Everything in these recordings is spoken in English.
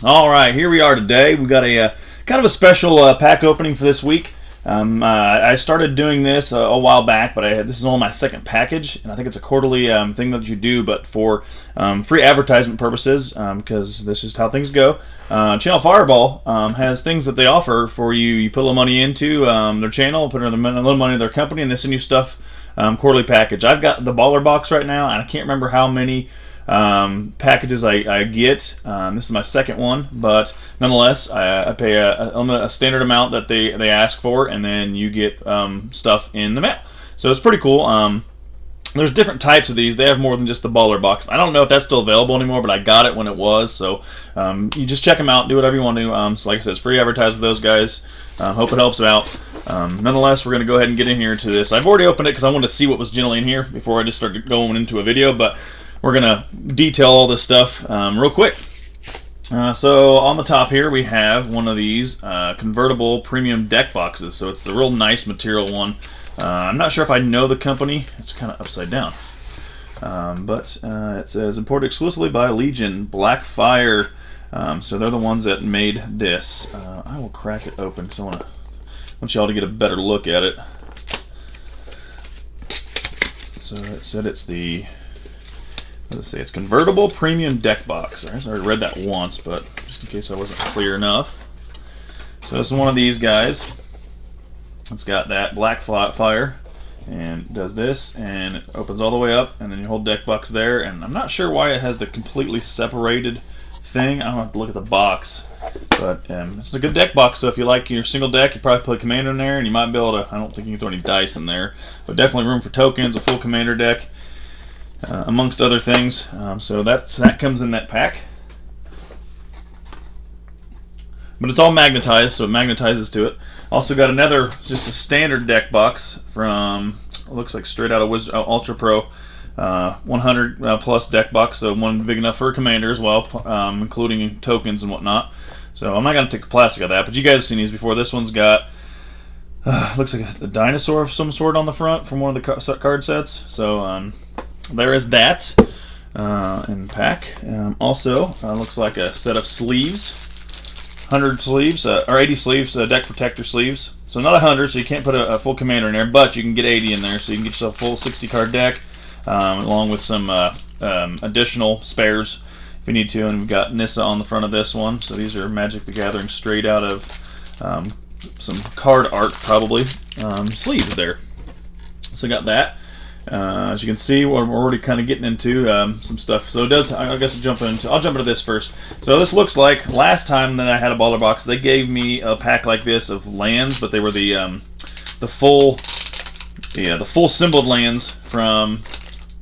All right, here we are today. We got a kind of a special pack opening for this week. I started doing this a while back, but this is only my second package, and I think it's a quarterly thing that you do, but for free advertisement purposes, because this is how things go. Channel Fireball has things that they offer for you. You put a little money into their channel, put a little money in their company, and they send you stuff quarterly package. I've got the Baller Box right now, and I can't remember how many packages I get. This is my second one, but nonetheless, I pay a standard amount that they ask for, and then you get stuff in the mail. So it's pretty cool. There's different types of these. They have more than just the Baller Box. I don't know if that's still available anymore, but I got it when it was. So you just check them out, do whatever you want to. So like I said, it's free advertise with those guys. Hope it helps out. Nonetheless, we're going to go ahead and get in here to this. I've already opened it because I wanted to see what was generally in here before I just started going into a video, but we're going to detail all this stuff real quick. So on the top here we have one of these convertible premium deck boxes. So it's the real nice material one. I'm not sure if I know the company. It's kind of upside down. But it says imported exclusively by Legion Blackfire. So they're the ones that made this. I will crack it open because I want y'all to get a better look at it. So it said it's the... Let's see, it's convertible premium deck box. I already read that once, but just in case I wasn't clear enough. So this is one of these guys. It's got that black fire and does this, and it opens all the way up, and then you hold deck box there. And I'm not sure why it has the completely separated thing. I don't have to look at the box, but it's a good deck box. So if you like your single deck, you probably put a commander in there, and you might be able to. I don't think you can throw any dice in there, but definitely room for tokens, a full commander deck. Amongst other things, so that comes in that pack. But it's all magnetized, so it magnetizes to it. Also got another, just a standard deck box from, it looks like straight out of Ultra Pro, 100 plus deck box, so one big enough for a commander as well, including tokens and whatnot. So I'm not going to take the plastic of that, but you guys have seen these before. This one's got, looks like a dinosaur of some sort on the front from one of the card sets. So there is that in the pack. Also, looks like a set of sleeves, 100 sleeves, or 80 sleeves, deck protector sleeves. So not 100, so you can't put a full commander in there, but you can get 80 in there, so you can get yourself a full 60 card deck, along with some additional spares if you need to. And we've got Nissa on the front of this one, so these are Magic the Gathering straight out of some card art, probably, sleeves there. So got that. As you can see, we're already kind of getting into some stuff. So it does. I guess I'll jump into this first. So this looks like last time that I had a Baller Box, they gave me a pack like this of lands, but they were the full symboled lands from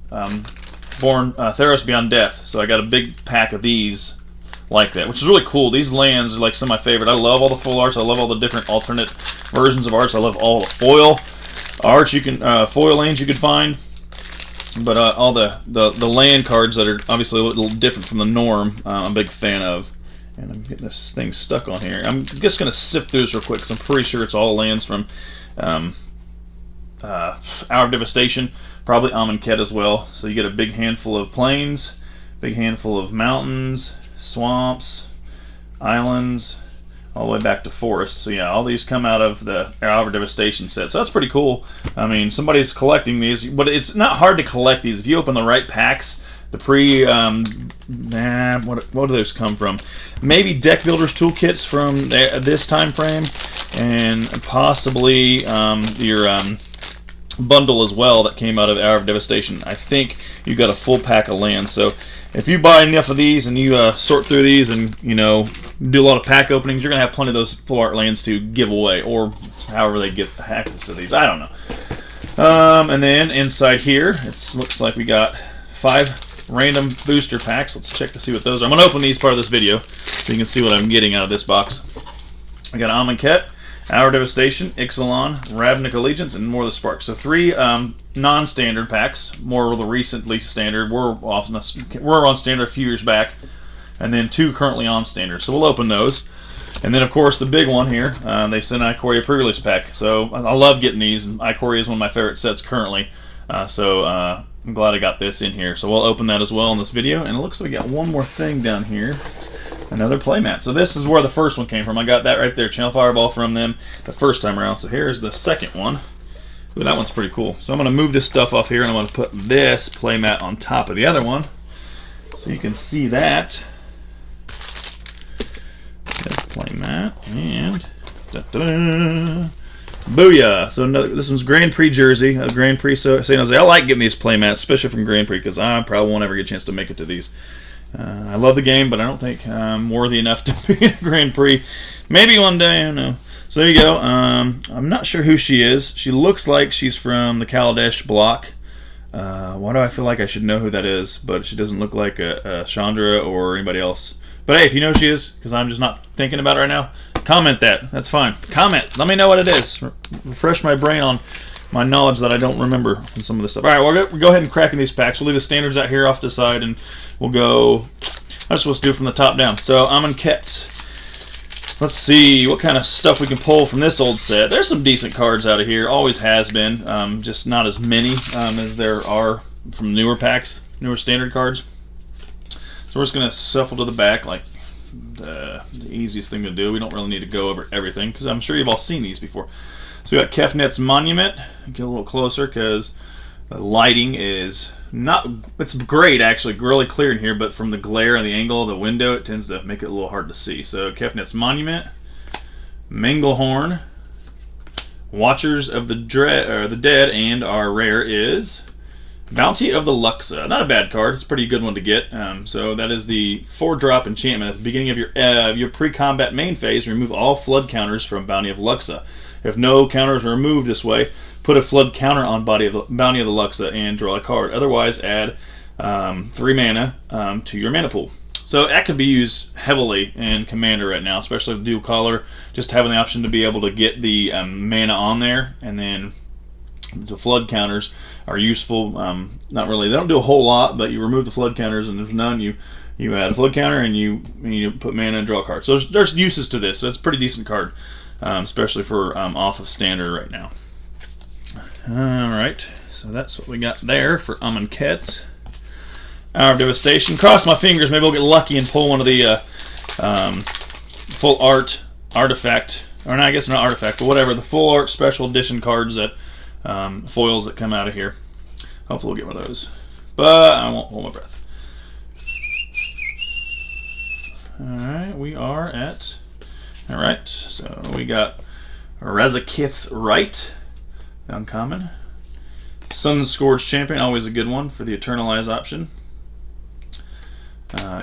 Theros Beyond Death. So I got a big pack of these like that, which is really cool. These lands are like some of my favorite. I love all the full arts. I love all the different alternate versions of arts. I love all the foil arts foil lands you could find, but all the land cards that are obviously a little different from the norm, I'm a big fan of. And I'm getting this thing stuck on here. I'm just going to sift through this real quick because I'm pretty sure it's all lands from Hour of Devastation, probably Amonkhet as well. So you get a big handful of plains, big handful of mountains, swamps, islands, all the way back to forest. So yeah, all these come out of the Hour of Devastation set. So that's pretty cool. I mean, somebody's collecting these, but it's not hard to collect these. If you open the right packs, the what do those come from? Maybe Deck Builder's Toolkits from this time frame, and possibly your bundle as well that came out of Hour of Devastation. I think you got a full pack of lands. So if you buy enough of these and you sort through these and do a lot of pack openings, you're gonna have plenty of those full art lands to give away, or however they get access to these. I don't know. And then inside here, it looks like we got 5 random booster packs. Let's check to see what those are. I'm gonna open these part of this video so you can see what I'm getting out of this box. I got Amonkhet, Hour of Devastation, Ixalan, Ravnica Allegiance, and More of the Spark. So 3 non-standard packs, more of the recently standard. We're on standard a few years back, and then 2 currently on standard. So we'll open those. And then, of course, the big one here, they sent Ikoria pre-release pack. So I love getting these, and Ikoria is one of my favorite sets currently. So I'm glad I got this in here. So we'll open that as well in this video. And it looks like we got one more thing down here. Another playmat. So this is where the first one came from. I got that right there, Channel Fireball, from them the first time around. So here's the second one. Ooh, that one's pretty cool. So I'm going to move this stuff off here, and I'm going to put this playmat on top of the other one so you can see that. This playmat, and da-da-da. Booyah! So this one's Grand Prix jersey, Grand Prix San Jose. I like getting these playmats, especially from Grand Prix, because I probably won't ever get a chance to make it to these. I love the game, but I don't think I'm worthy enough to be in a Grand Prix. Maybe one day, I don't know. So there you go. I'm not sure who she is. She looks like she's from the Kaladesh block. Why do I feel like I should know who that is? But she doesn't look like a Chandra or anybody else. But hey, if you know who she is, because I'm just not thinking about it right now, comment that. That's fine. Comment. Let me know what it is. Refresh my brain on my knowledge that I don't remember from some of this stuff. All right, we'll go ahead and crack in these packs. We'll leave the standards out here off the side, and we'll go. That's what let's do from the top down. So Amonkhet. Let's see what kind of stuff we can pull from this old set. There's some decent cards out of here. Always has been. Just not as many as there are from newer packs, newer standard cards. So we're just going to shuffle to the back like the easiest thing to do. We don't really need to go over everything because I'm sure you've all seen these before. So we got Kefnet's Monument. Get a little closer because the lighting is not, it's great actually, really clear in here, but from the glare and the angle of the window, it tends to make it a little hard to see. So Kefnet's Monument, Manglehorn, Watchers of the Dead, and our rare is Bounty of the Luxa. Not a bad card. It's a pretty good one to get. So that is the 4-drop enchantment. At the beginning of your pre-combat main phase, remove all flood counters from Bounty of Luxa. If no counters are removed this way, put a flood counter on Bounty of the Luxa and draw a card. Otherwise, add 3 mana to your mana pool. So that could be used heavily in Commander right now, especially with Dual Collar. Just having the option to be able to get the mana on there, and then the flood counters are useful. Not really. They don't do a whole lot, but you remove the flood counters and there's none. You add a flood counter and you put mana and draw a card. So there's uses to this. So it's a pretty decent card, especially for off of standard right now. All right. So that's what we got there for Amonkhet. Hour of Devastation. Cross my fingers. Maybe we'll get lucky and pull one of the full art artifact, or no, I guess not artifact, but whatever, the full art special edition cards that foils that come out of here. Hopefully we'll get one of those, but I won't hold my breath. Alright, we are at, alright, so we got Razakith's Right, uncommon. Sunscourge Champion, always a good one for the Eternalize option.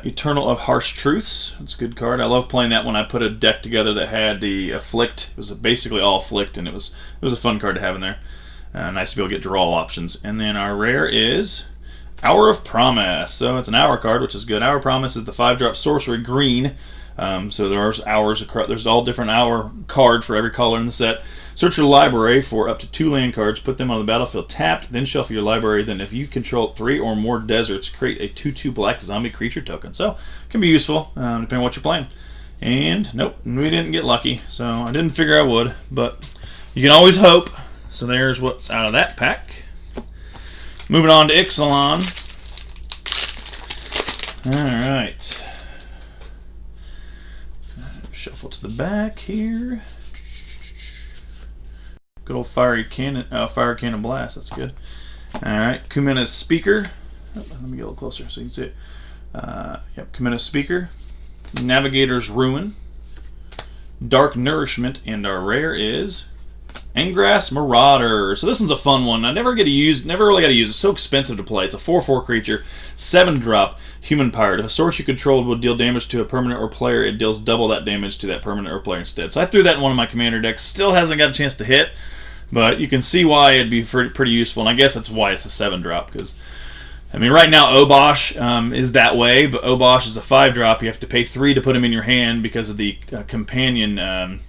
Eternal of Harsh Truths, that's a good card. I love playing that when I put a deck together that had the Afflict. It was basically all Afflict, and it was a fun card to have in there. Nice to be able to get draw options. And then our rare is Hour of Promise. So it's an Hour card, which is good. Hour of Promise is the 5-drop sorcery green. So there's hours. There's all different Hour card for every color in the set. Search your library for up to 2 land cards, put them on the battlefield tapped, then shuffle your library. Then if you control 3 or more deserts, create a 2/2 black zombie creature token. So it can be useful depending on what you're playing. And nope, we didn't get lucky. So I didn't figure I would, but you can always hope. So there's what's out of that pack. Moving on to Ixalan. Alright. Shuffle to the back here. Good old Fire Cannon Blast, that's good. Alright, Kumena's Speaker. Oh, let me get a little closer so you can see it. Yep, Kumena's Speaker. Navigator's Ruin. Dark Nourishment, and our rare is Engrass Marauder. So this one's a fun one. I never really got to use it. It's so expensive to play. It's a 4/4 creature, 7-drop, human powered. If a source you control will deal damage to a permanent or player, it deals double that damage to that permanent or player instead. So I threw that in one of my commander decks. Still hasn't got a chance to hit, but you can see why it'd be pretty useful. And I guess that's why it's a 7-drop, because I mean, right now Obosh is that way, but Obosh is a 5-drop. You have to pay 3 to put him in your hand because of the companion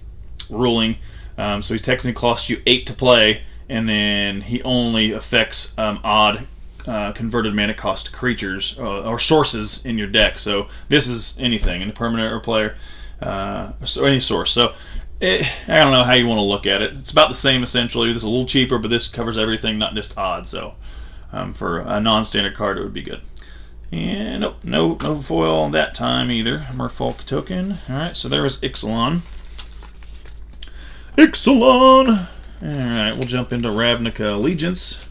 ruling. So he technically costs you 8 to play, and then he only affects odd converted mana cost creatures or sources in your deck. So this is anything, in a permanent or player, so any source. So I don't know how you want to look at it. It's about the same essentially. This is a little cheaper, but this covers everything, not just odd. So for a non-standard card, it would be good. And nope, no foil that time either. Merfolk token. Alright, so there was Ixalan. Ixalan! Alright, we'll jump into Ravnica Allegiance.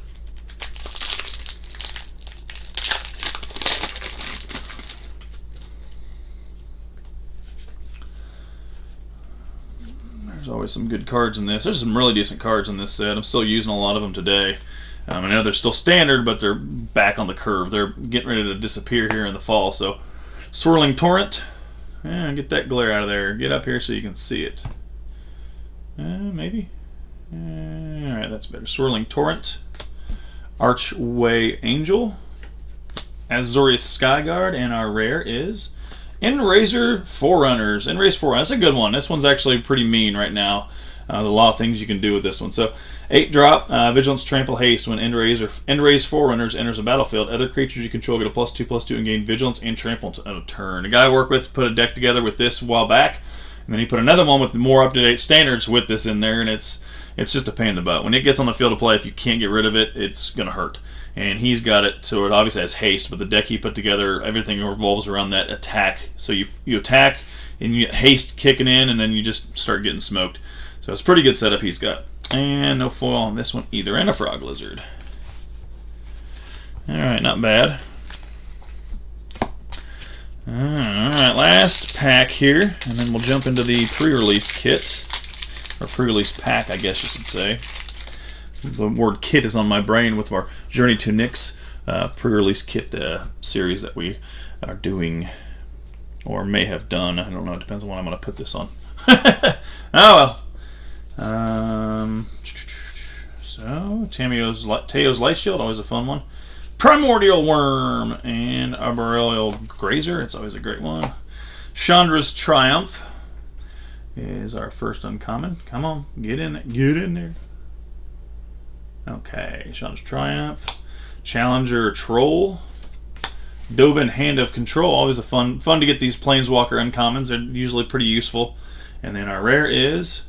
There's always some good cards in this. There's some really decent cards in this set. I'm still using a lot of them today. I know they're still standard, but they're back on the curve. They're getting ready to disappear here in the fall. So, Swirling Torrent. Get that glare out of there. Get up here so you can see it. Maybe. Alright, that's better. Swirling Torrent. Archway Angel. Azorius Skyguard. And our rare is Endrazor Forerunners. Endrazor Forerunners. That's a good one. This one's actually pretty mean right now. There's a lot of things you can do with this one. So, 8-drop, Vigilance, Trample, Haste. When Endraze Forerunners enters a battlefield, other creatures you control get a +2/+2 and gain Vigilance and Trample on a turn. A guy I work with put a deck together with this a while back, and then he put another one with more up-to-date standards with this in there, and it's just a pain in the butt. When it gets on the field of play, if you can't get rid of it, it's going to hurt. And he's got it, so it obviously has Haste, but the deck he put together, everything revolves around that attack. So you attack, and you get Haste kicking in, and then you just start getting smoked. So it's a pretty good setup he's got. And no foil on this one either. And a Frog Lizard. Alright, not bad. Alright, last pack here. And then we'll jump into the pre-release kit. Or pre-release pack, I guess you should say. The word kit is on my brain with our Journey to Nyx pre-release kit series that we are doing. Or may have done. I don't know. It depends on what I'm going to put this on. Oh well. So Teo's Light Shield, always a fun one. Primordial Worm and Arboreal Grazer, it's always a great one. Chandra's Triumph is our first uncommon. Come on, get in there. Okay, Chandra's Triumph. Challenger Troll. Dovin Hand of Control, always a fun to get these Planeswalker uncommons. They're usually pretty useful. And then our rare is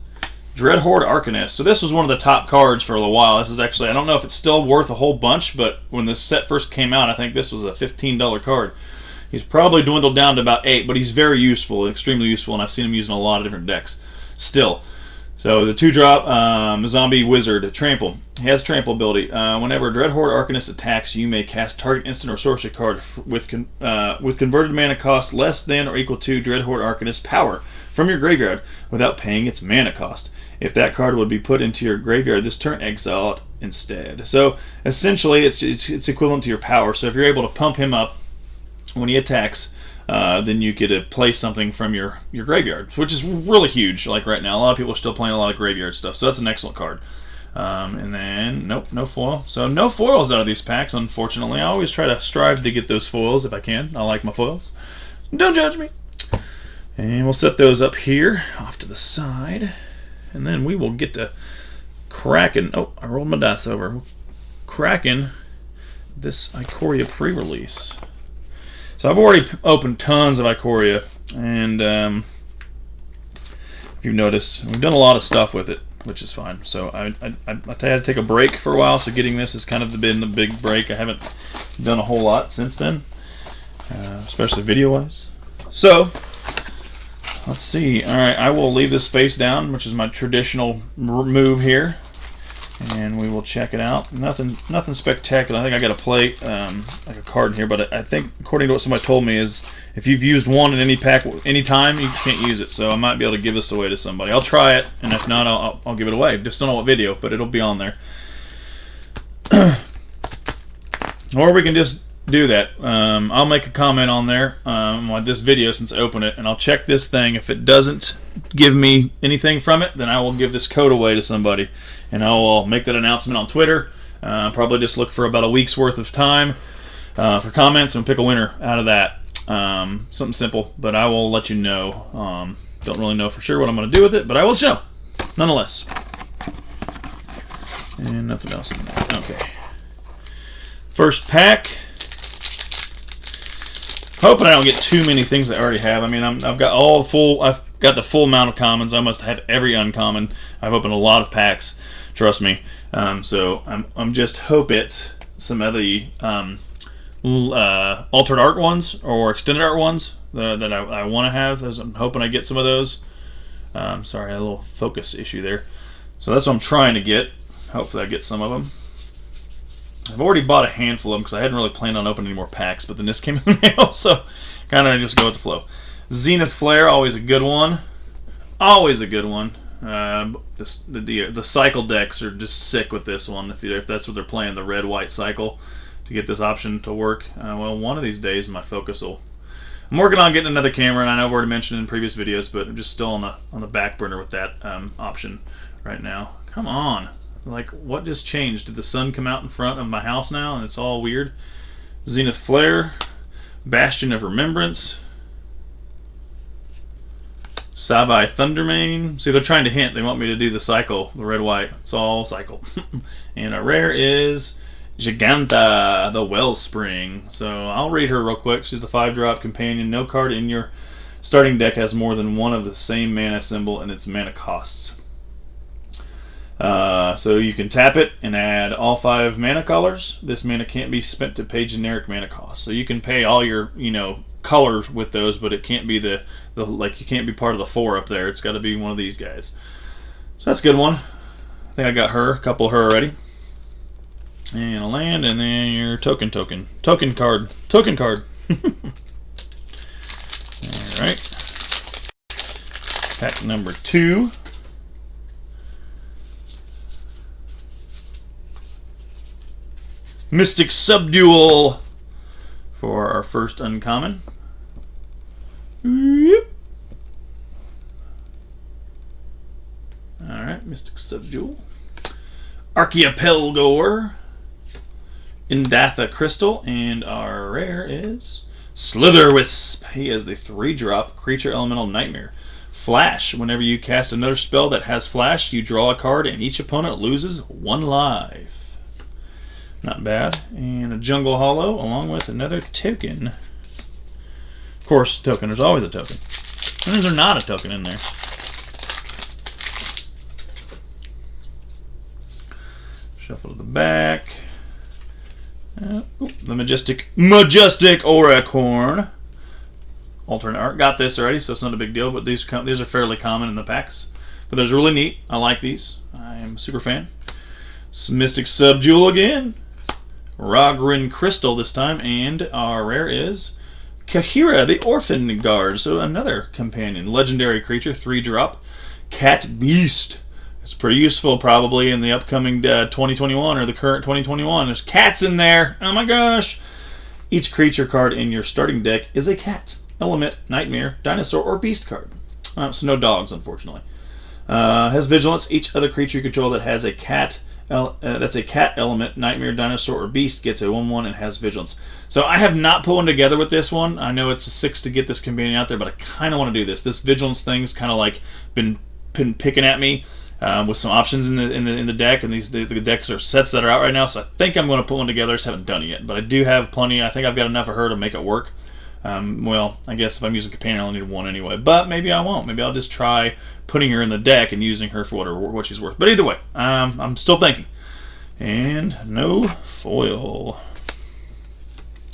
Dreadhorde Arcanist. So this was one of the top cards for a while. This is actually, I don't know if it's still worth a whole bunch, but when this set first came out, I think this was a $15 card. He's probably dwindled down to about $8, but he's very useful, extremely useful, and I've seen him used in a lot of different decks still. So the 2-drop Zombie Wizard, Trample. He has Trample ability. Whenever a Dreadhorde Arcanist attacks, you may cast target instant or sorcery card with converted mana cost less than or equal to Dreadhorde Arcanist power from your graveyard without paying its mana cost. If that card would be put into your graveyard this turn, exile it instead. So essentially, it's equivalent to your power. So if you're able to pump him up when he attacks, then you get to play something from your graveyard, which is really huge. Like right now, a lot of people are still playing a lot of graveyard stuff, so that's an excellent card. And then, nope, no foil. So no foils out of these packs, unfortunately. I always try to strive to get those foils if I can. I like my foils. Don't judge me. And we'll set those up here, off to the side. And then we will get to cracking. Oh, I rolled my dice over. Cracking this Ikoria pre-release. So I've already opened tons of Ikoria, and if you've noticed, we've done a lot of stuff with it, which is fine. So I had to take a break for a while, so getting this has kind of been a big break. I haven't done a whole lot since then, especially video-wise. So let's see. All right, I will leave this face down, which is my traditional move here, and we will check it out. Nothing spectacular. I think I got to play like a card in here, but I think according to what somebody told me is if you've used one in any pack any time, you can't use it. So I might be able to give this away to somebody. I'll try it, and if not, I'll give it away. Just don't know what video, but it'll be on there. Or we can just do that. I'll make a comment on there on this video since I opened it, and I'll check this thing. If it doesn't give me anything from it, then I will give this code away to somebody, and I will make that announcement on Twitter. Probably just look for about a week's worth of time for comments and pick a winner out of that. Something simple, but I will let you know. Don't really know for sure what I'm going to do with it, but I will let you know nonetheless. And nothing else in there. Okay. First pack. Hoping I don't get too many things I already have. I mean, I've got the full amount of commons. I must have every uncommon. I've opened a lot of packs. Trust me. So I'm just hope it some of the altered art ones or extended art ones that I want to have. I'm hoping I get some of those. Sorry, I had a little focus issue there. So that's what I'm trying to get. Hopefully I get some of them. I've already bought a handful of them because I hadn't really planned on opening any more packs, but then this came in the mail, so kind of just go with the flow. Zenith Flare, always a good one. Always a good one. The cycle decks are just sick with this one, if that's what they're playing, the red-white cycle, to get this option to work. Well, one of these days my focus will... I'm working on getting another camera, and I know I've already mentioned it in previous videos, but I'm just still on the back burner with that option right now. Come on. Like, what just changed? Did the sun come out in front of my house now, and it's all weird? Zenith Flare, Bastion of Remembrance, Savai Thundermane. See, they're trying to hint. They want me to do the cycle, the red-white. It's all cycle. And a rare is Giganta, the Wellspring. So I'll read her real quick. She's the 5-drop companion. No card in your starting deck has more than one of the same mana symbol in its mana costs. So you can tap it and add all 5 mana colors. This mana can't be spent to pay generic mana costs. So you can pay all your, colors with those, but it can't be the like, you can't be part of the 4 up there. It's got to be one of these guys. So that's a good one. I think I got her, a couple of her already. And a land, and then your token card. Alright. Pack number 2. Mystic Subdual for our first uncommon. Yep. Alright, Mystic Subdual. Archaepelgor. Indatha Crystal, and our rare is Slitherwisp. He is the 3-drop creature elemental nightmare. Flash. Whenever you cast another spell that has flash, you draw a card and each opponent loses 1 life. Not bad. And a Jungle Hollow along with another token. Of course, token. There's always a token. When is there not a token in there? Shuffle to the back. The Majestic Auricorn. Alternate art. Got this already, so it's not a big deal, but these are fairly common in the packs. But those are really neat. I like these. I am a super fan. Mystic Subdual again. Rogrin Crystal this time, and our rare is Kahira, the Orphan Guard. So another companion. Legendary creature, 3-drop. Cat Beast. It's pretty useful probably in the upcoming 2021 or the current 2021. There's cats in there. Oh my gosh. Each creature card in your starting deck is a cat, element, nightmare, dinosaur, or beast card. So no dogs, unfortunately. Has vigilance. Each other creature you control that has a cat, that's a cat element, nightmare, dinosaur, or beast gets a 1/1 and has vigilance. So I have not put one together with this one. I know it's a 6 to get this companion out there, but I kind of want to do this. This vigilance thing's kind of like been picking at me. With some options in the deck, and the decks are sets that are out right now, so I think I'm going to put one together. I just haven't done it yet, but I do have plenty. I think I've got enough of her to make it work. Well, I guess if I'm using companion, I'll need one anyway, but maybe I won't. Maybe I'll just try putting her in the deck and using her for what she's worth. But either way, I'm still thinking. And no foil.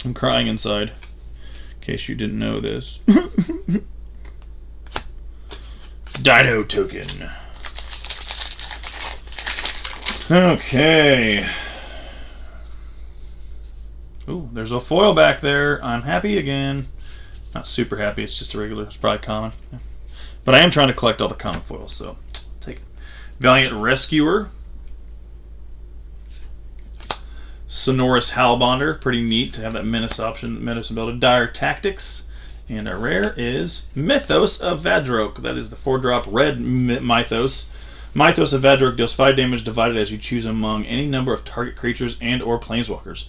I'm crying inside, in case you didn't know this. Dino token. Okay. Ooh, there's a foil back there. I'm happy again. Not super happy. It's just a regular. It's probably common. Yeah. But I am trying to collect all the common foils, so take it. Valiant Rescuer. Sonorous Hellbonder. Pretty neat to have that menace option. Menace ability. Dire Tactics. And our rare is Mythos of Vadrok. That is the 4-drop red Mythos. Mythos of Vadrok deals 5 damage divided as you choose among any number of target creatures and or planeswalkers.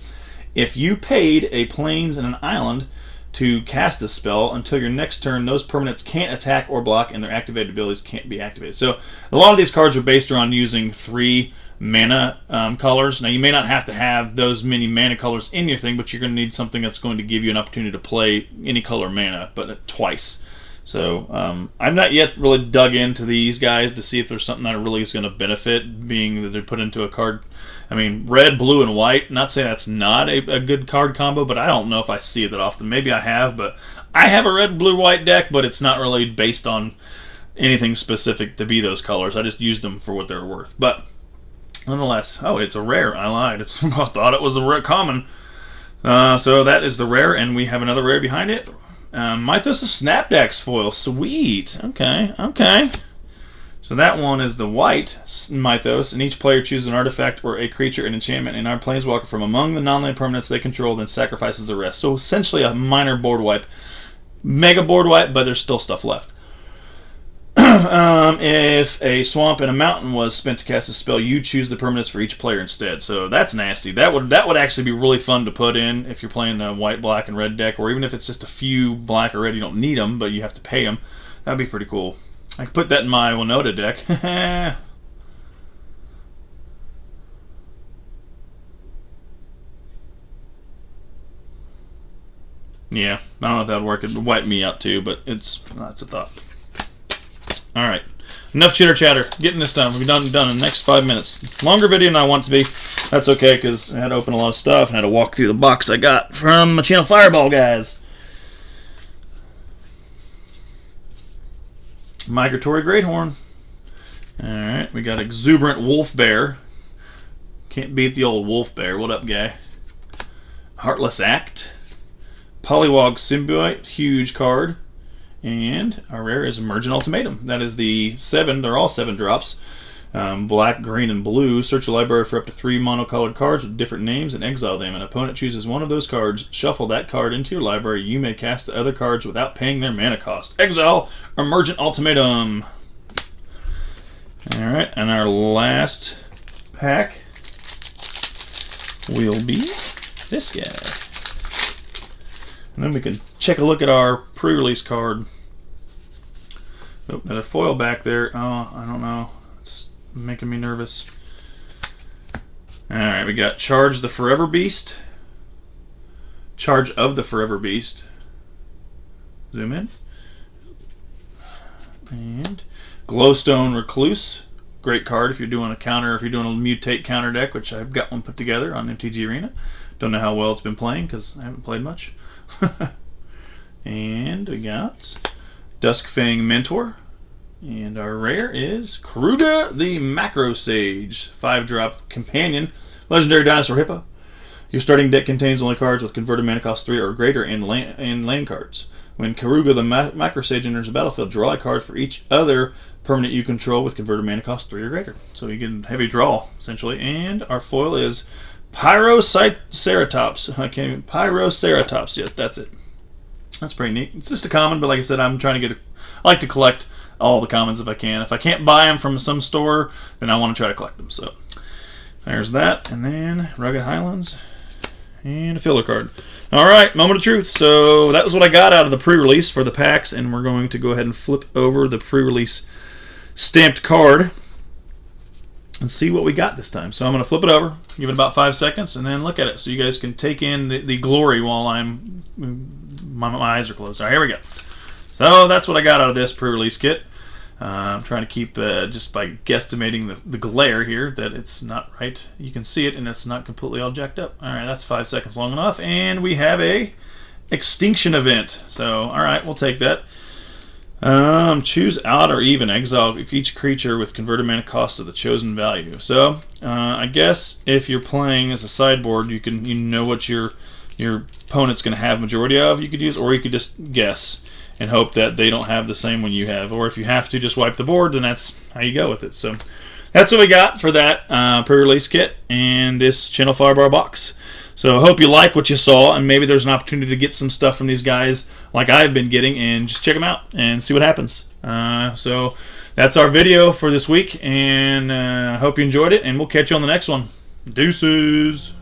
If you paid a plains and an island to cast this spell until your next turn, those permanents can't attack or block and their activated abilities can't be activated. So a lot of these cards are based around using 3 mana colors. Now you may not have to have those many mana colors in your thing, but you're going to need something that's going to give you an opportunity to play any color mana, but twice. So I've not yet really dug into these guys to see if there's something that really is going to benefit, being that they're put into a card. I mean, red, blue, and white. Not saying that's not a good card combo, but I don't know if I see it that often. Maybe I have, but I have a red, blue, white deck, but it's not really based on anything specific to be those colors. I just used them for what they're worth. But nonetheless, oh, it's a rare. I lied. I thought it was a rare common. So that is the rare, and we have another rare behind it. Mythos of Snapdex foil. Sweet. Okay. So that one is the white Mythos, and each player chooses an artifact or a creature, an enchantment, and our planeswalker from among the non-land permanents they control, then sacrifices the rest. So essentially a minor board wipe. Mega board wipe, but there's still stuff left. If a swamp and a mountain was spent to cast a spell, you choose the permanents for each player instead. So that's nasty. That would actually be really fun to put in if you're playing a white, black, and red deck, or even if it's just a few black or red. You don't need them, but you have to pay them. That'd be pretty cool. I could put that in my Winota deck. Yeah, I don't know if that would work. It would wipe me out too, but that's a thought. All right, enough chitter chatter. Getting this done. We'll be done in the next 5 minutes. Longer video than I want it to be. That's okay, because I had to open a lot of stuff and had to walk through the box I got from my Channel Fireball guys. Migratory Greathorn. Alright, we got Exuberant Wolf Bear. Can't beat the old Wolf Bear. What up, guy? Heartless Act. Polywog Symbiote. Huge card. And our rare is Emergent Ultimatum. That is the 7. They're all 7 drops. Black, green, and blue. Search a library for up to 3 monocolored cards with different names and exile them. An opponent chooses one of those cards. Shuffle that card into your library. You may cast the other cards without paying their mana cost. Exile Emergent Ultimatum. Alright, and our last pack will be this guy. And then we can check a look at our pre-release card. Oh, got a foil back there. Oh, I don't know. It's making me nervous. Alright, we got Charge the Forever Beast. Charge of the Forever Beast. Zoom in. And Glowstone Recluse. Great card if you're doing a counter, if you're doing a mutate counter deck, which I've got one put together on MTG Arena. Don't know how well it's been playing because I haven't played much. And we got Duskfang Mentor. And our rare is Keruga the Macro Sage. 5-drop companion. Legendary Dinosaur Hippo. Your starting deck contains only cards with converted mana cost 3 or greater and land cards. When Keruga the Macro Sage enters the battlefield, draw a card for each other permanent you control with converted mana cost 3 or greater. So you get a heavy draw, essentially. And our foil is Pyroceratops. Pyroceratops. Yeah, that's it. That's pretty neat. It's just a common, but like I said, I'm trying to I like to collect all the commons if I can. If I can't buy them from some store, then I want to try to collect them. So there's that, and then Rugged Highlands, and a filler card. All right, moment of truth. So that was what I got out of the pre-release for the packs, and we're going to go ahead and flip over the pre-release stamped card and see what we got this time. So I'm going to flip it over, give it about 5 seconds, and then look at it so you guys can take in the glory while my eyes are closed. All right, here we go. So that's what I got out of this pre-release kit. I'm trying to keep, just by guesstimating the glare here, that it's not right. You can see it, and it's not completely all jacked up. All right, that's 5 seconds long enough. And we have a Extinction Event. So, all right, we'll take that. Choose odd or even. Exile each creature with converted mana cost of the chosen value. So, I guess if you're playing as a sideboard, you know what your opponent's going to have majority of. You could use, or you could just guess and hope that they don't have the same one you have. Or if you have to just wipe the board, then that's how you go with it. So that's what we got for that pre-release kit and this Channel Fireball box. So I hope you like what you saw, and maybe there's an opportunity to get some stuff from these guys like I've been getting, and just check them out and see what happens. So that's our video for this week, and I hope you enjoyed it, and we'll catch you on the next one. Deuces!